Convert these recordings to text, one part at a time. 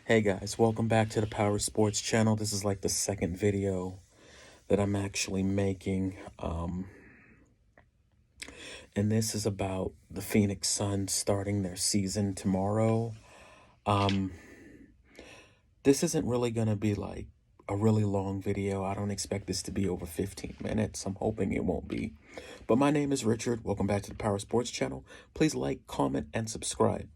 Hey guys, welcome back to the Power Sports channel. This is like the second video that I'm actually making. And this is about the Phoenix Suns starting their season tomorrow. This isn't really going to be like a really long video. I don't expect this to be over 15 minutes. I'm hoping it won't be. But my name is Richard. Welcome back to the Power Sports channel. Please like, comment, and subscribe.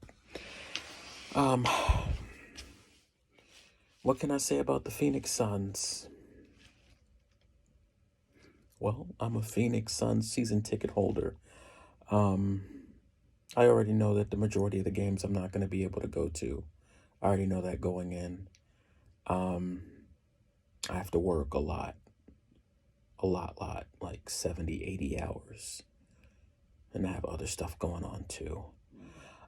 What can I say about the Phoenix Suns? Well, I'm a Phoenix Suns season ticket holder. I already know that the majority of the games I'm not going to be able to go to. I already know that going in. I have to work a lot, like 70, 80 hours. And I have other stuff going on too.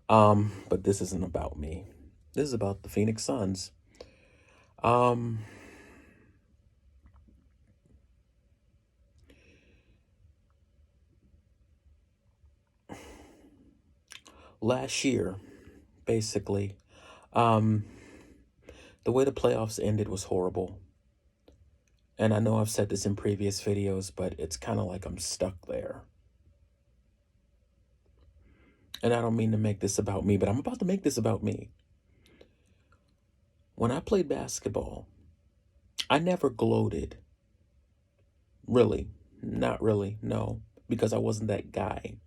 But this isn't about me. This is about the Phoenix Suns. Last year, basically, the way the playoffs ended was horrible. And I know I've said this in previous videos, but it's kind of like I'm stuck there. And I don't mean to make this about me, but I'm about to make this about me. When I played basketball, I never gloated. Really. Not really, no. Because I wasn't that guy.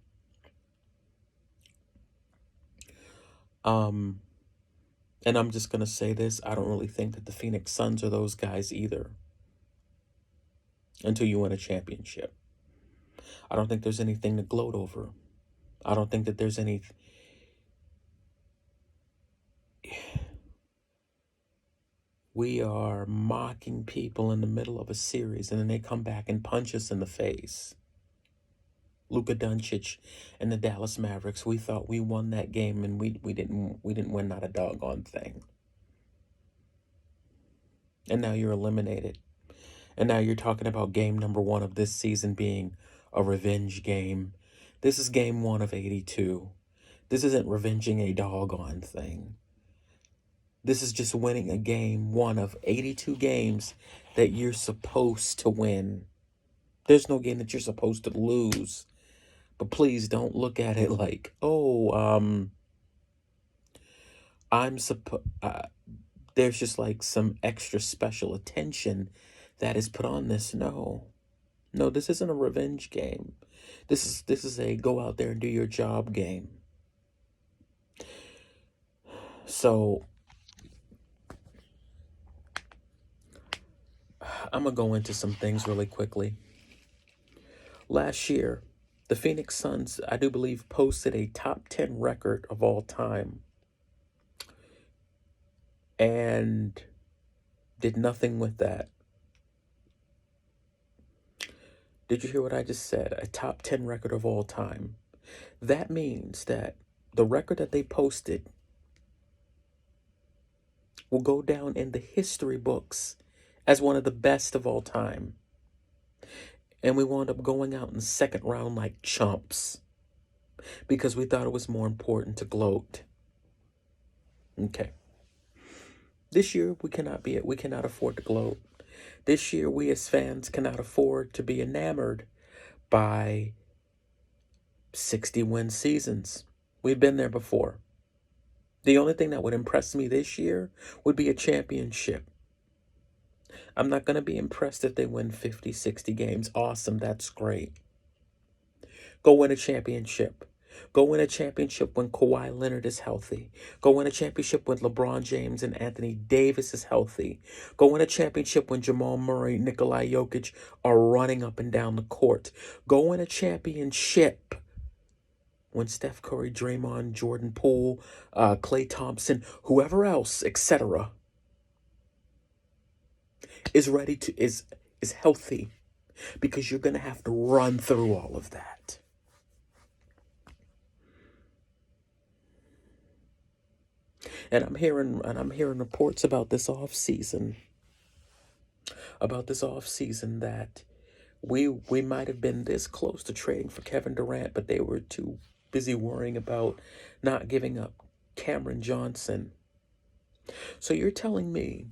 And I'm just going to say this. I don't really think that the Phoenix Suns are those guys either. Until you win a championship. I don't think there's anything to gloat over. I don't think that there's any... We are mocking people in the middle of a series, and then they come back and punch us in the face. Luka Doncic and the Dallas Mavericks, we thought we won that game, and we didn't win not a doggone thing. And now you're eliminated. And now you're talking about game number 1 of this season being a revenge game. This is game 1 of 82. This isn't revenging a doggone thing. This is just winning a game 1 of 82 games that you're supposed to win. There's no game that you're supposed to lose. But please don't look at it like, oh, there's just like some extra special attention that is put on this. No, this isn't a revenge game. This is a go out there and do your job game. So I'm gonna go into some things really quickly. Last year, the Phoenix Suns, I do believe, posted a top 10 record of all time and did nothing with that. Did you hear what I just said? A top 10 record of all time. That means that the record that they posted will go down in the history books as one of the best of all time. And we wound up going out in the second round like chumps because we thought it was more important to gloat. Okay. This year we cannot afford to gloat. This year we as fans cannot afford to be enamored by 60-win seasons. We've been there before. The only thing that would impress me this year would be a championship. I'm not going to be impressed if they win 50, 60 games. Awesome, that's great. Go win a championship. Go win a championship when Kawhi Leonard is healthy. Go win a championship when LeBron James and Anthony Davis is healthy. Go win a championship when Jamal Murray, Nikola Jokic are running up and down the court. Go win a championship when Steph Curry, Draymond, Jordan Poole, Klay Thompson, whoever else, etc., is ready to is healthy, because you're going to have to run through all of that. And I'm hearing reports about this off season. That we might have been this close to trading for Kevin Durant, but they were too busy worrying about not giving up Cameron Johnson. So you're telling me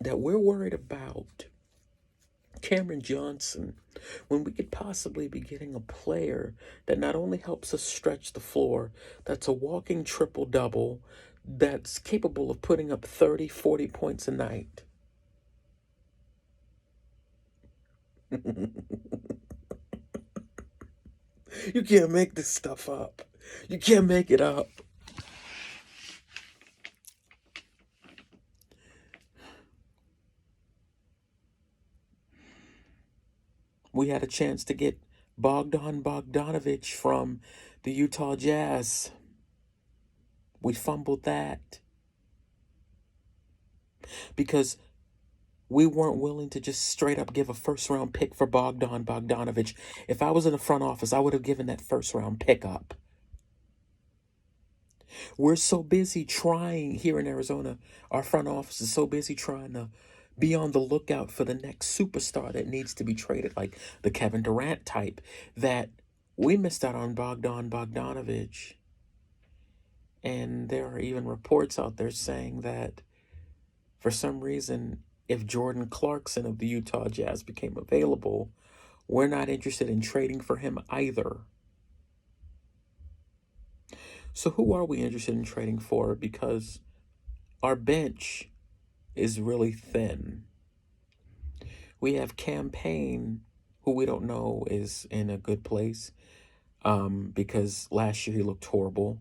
that we're worried about Cameron Johnson when we could possibly be getting a player that not only helps us stretch the floor, that's a walking triple double, that's capable of putting up 30, 40 points a night. You can't make this stuff up. You can't make it up. We had a chance to get Bogdan Bogdanovic from the Utah Jazz. We fumbled that because we weren't willing to just straight up give a first round pick for Bogdan Bogdanovic. If I was in the front office, I would have given that first round pick up. We're so busy trying here in Arizona. Our front office is so busy trying to be on the lookout for the next superstar that needs to be traded, like the Kevin Durant type, that we missed out on Bogdan Bogdanovic. And there are even reports out there saying that for some reason, if Jordan Clarkson of the Utah Jazz became available, we're not interested in trading for him either. So who are we interested in trading for? Because our bench is really thin. We have Cam Payne, who we don't know is in a good place, because last year he looked horrible.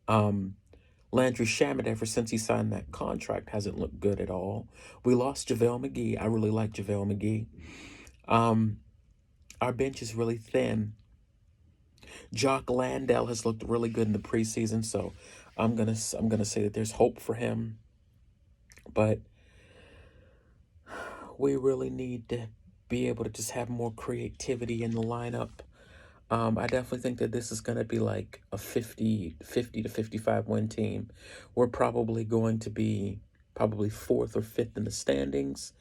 Landry Shamet, ever since he signed that contract, hasn't looked good at all. We lost JaVale McGee. I really like JaVale McGee. Our bench is really thin. Jock Landale has looked really good in the preseason, so I'm gonna say that there's hope for him. But we really need to be able to just have more creativity in the lineup. I definitely think that this is going to be like a 50 to 55 win team. We're probably going to be probably fourth or fifth in the standings.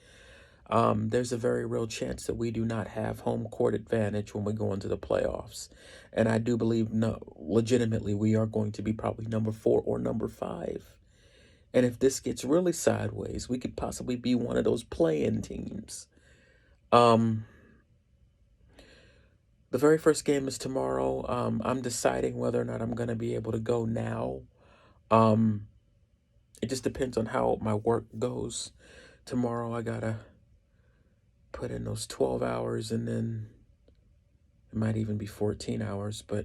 There's a very real chance that we do not have home court advantage when we go into the playoffs. And I do believe, no, legitimately, we are going to be probably number 4 or number 5. And if this gets really sideways, we could possibly be one of those play-in teams. The very first game is tomorrow. I'm deciding whether or not I'm going to be able to go now. It just depends on how my work goes. Tomorrow I got to put in those 12 hours, and then it might even be 14 hours, but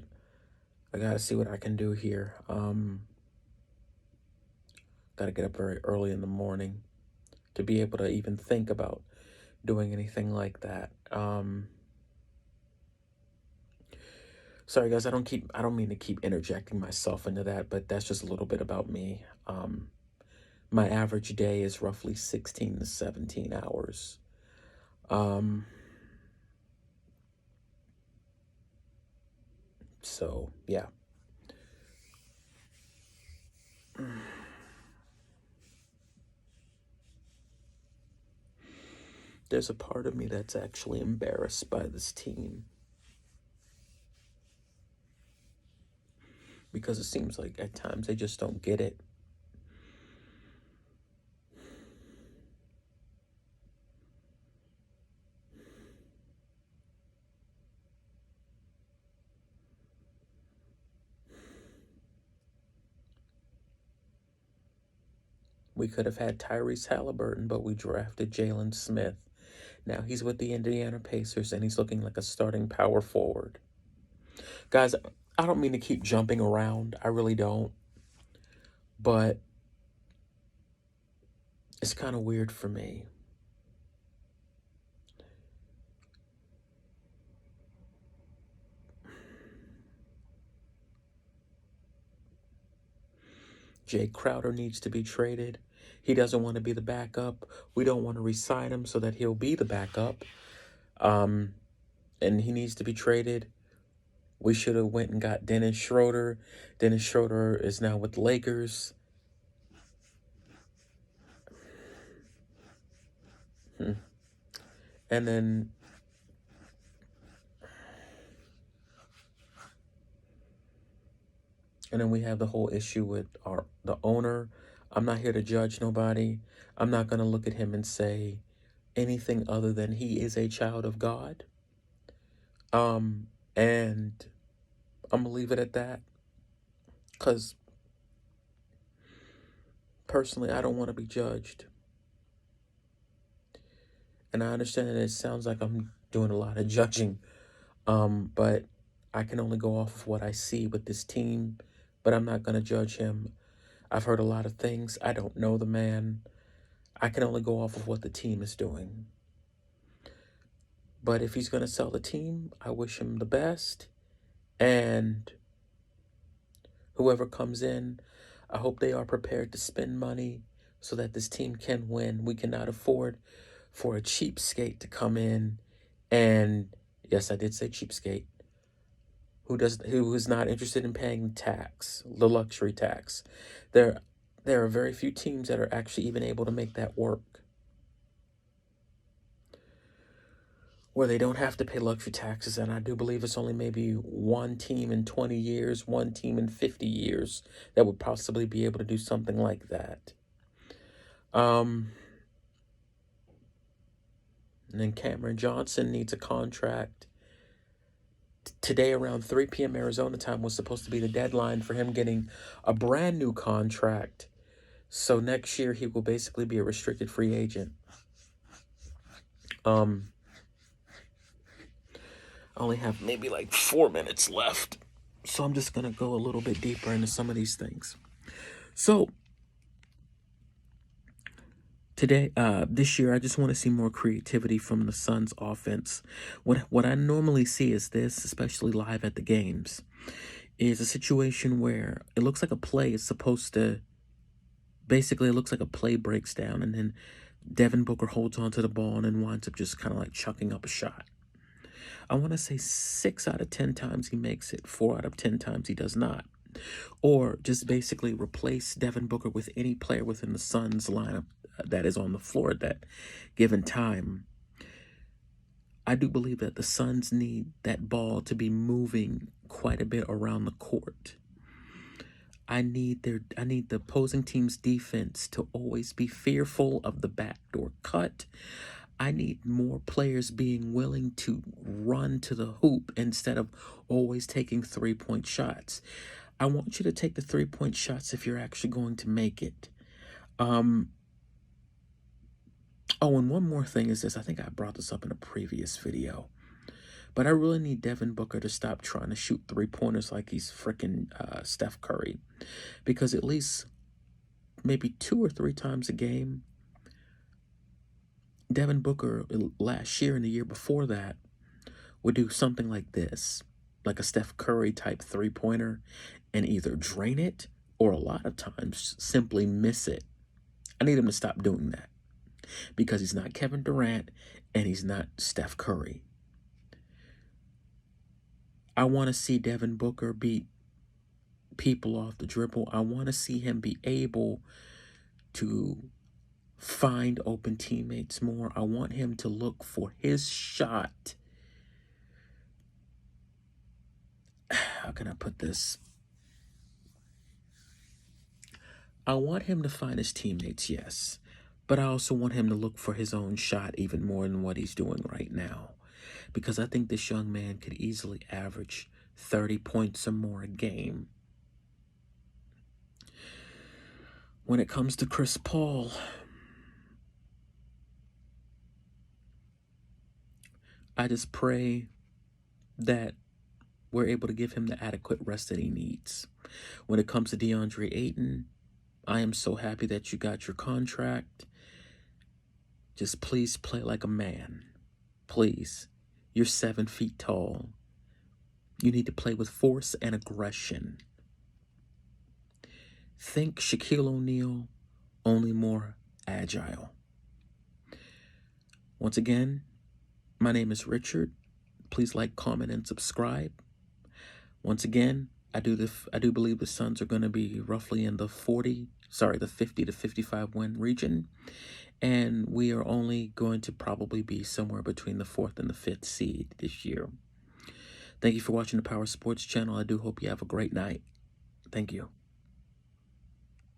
I got to see what I can do here. Got to get up very early in the morning to be able to even think about doing anything like that. Sorry guys, I don't mean to keep interjecting myself into that, but that's just a little bit about me. My average day is roughly 16 to 17 hours. So yeah. There's a part of me that's actually embarrassed by this team, because it seems like at times they just don't get it. We could have had Tyrese Halliburton, but we drafted Jalen Smith. Now he's with the Indiana Pacers, and he's looking like a starting power forward. Guys, I don't mean to keep jumping around. I really don't. But it's kind of weird for me. Jay Crowder needs to be traded. He doesn't want to be the backup. We don't want to re-sign him so that he'll be the backup. And he needs to be traded. We should have went and got Dennis Schroeder. Dennis Schroeder is now with the Lakers. And then we have the whole issue with the owner. I'm not here to judge nobody. I'm not going to look at him and say anything other than he is a child of God. And I'm going to leave it at that. Because personally, I don't want to be judged. And I understand that it sounds like I'm doing a lot of judging. But I can only go off of what I see with this team. But I'm not going to judge him. I've heard a lot of things. I don't know the man. I can only go off of what the team is doing. But if he's going to sell the team, I wish him the best. And whoever comes in, I hope they are prepared to spend money so that this team can win. We cannot afford for a cheapskate to come in and, yes, I did say cheapskate, who is not interested in paying tax, the luxury tax. There are very few teams that are actually even able to make that work, where they don't have to pay luxury taxes. And I do believe it's only maybe one team in 20 years, one team in 50 years that would possibly be able to do something like that. And then Cameron Johnson needs a contract. Today around 3 p.m. Arizona time was supposed to be the deadline for him getting a brand new contract. So next year he will basically be a restricted free agent. I only have maybe like 4 minutes left. So I'm just going to go a little bit deeper into some of these things. So today, this year, I just want to see more creativity from the Suns offense. What I normally see is this, especially live at the games, is a situation where it looks like a play is supposed to, basically it looks like a play breaks down and then Devin Booker holds onto the ball and then winds up just kind of like chucking up a shot. I want to say 6 out of 10 times he makes it, 4 out of 10 times he does not. Or just basically replace Devin Booker with any player within the Suns lineup that is on the floor at that given time. I do believe that the Suns need that ball to be moving quite a bit around the court. I need the opposing team's defense to always be fearful of the backdoor cut. I need more players being willing to run to the hoop instead of always taking 3-point shots. I want you to take the 3-point shots if you're actually going to make it. Oh, and one more thing is this. I think I brought this up in a previous video. But I really need Devin Booker to stop trying to shoot 3-pointers like he's freaking Steph Curry. Because at least maybe 2 or 3 times a game, Devin Booker last year and the year before that would do something like this, like a Steph Curry type 3-pointer, and either drain it or a lot of times simply miss it. I need him to stop doing that because he's not Kevin Durant and he's not Steph Curry. I want to see Devin Booker beat people off the dribble. I want to see him be able to find open teammates more. I want him to look for his shot. How can I put this? I want him to find his teammates, yes. But I also want him to look for his own shot even more than what he's doing right now. Because I think this young man could easily average 30 points or more a game. When it comes to Chris Paul, I just pray that we're able to give him the adequate rest that he needs. When it comes to DeAndre Ayton, I am so happy that you got your contract. Just please play like a man. Please. You're 7 feet tall. You need to play with force and aggression. Think Shaquille O'Neal, only more agile. Once again, my name is Richard. Please like, comment, and subscribe. Once again, I do believe the Suns are going to be roughly in the 50 to 55 win region. And we are only going to probably be somewhere between the 4th and the 5th seed this year. Thank you for watching the Power Sports channel. I do hope you have a great night. Thank you.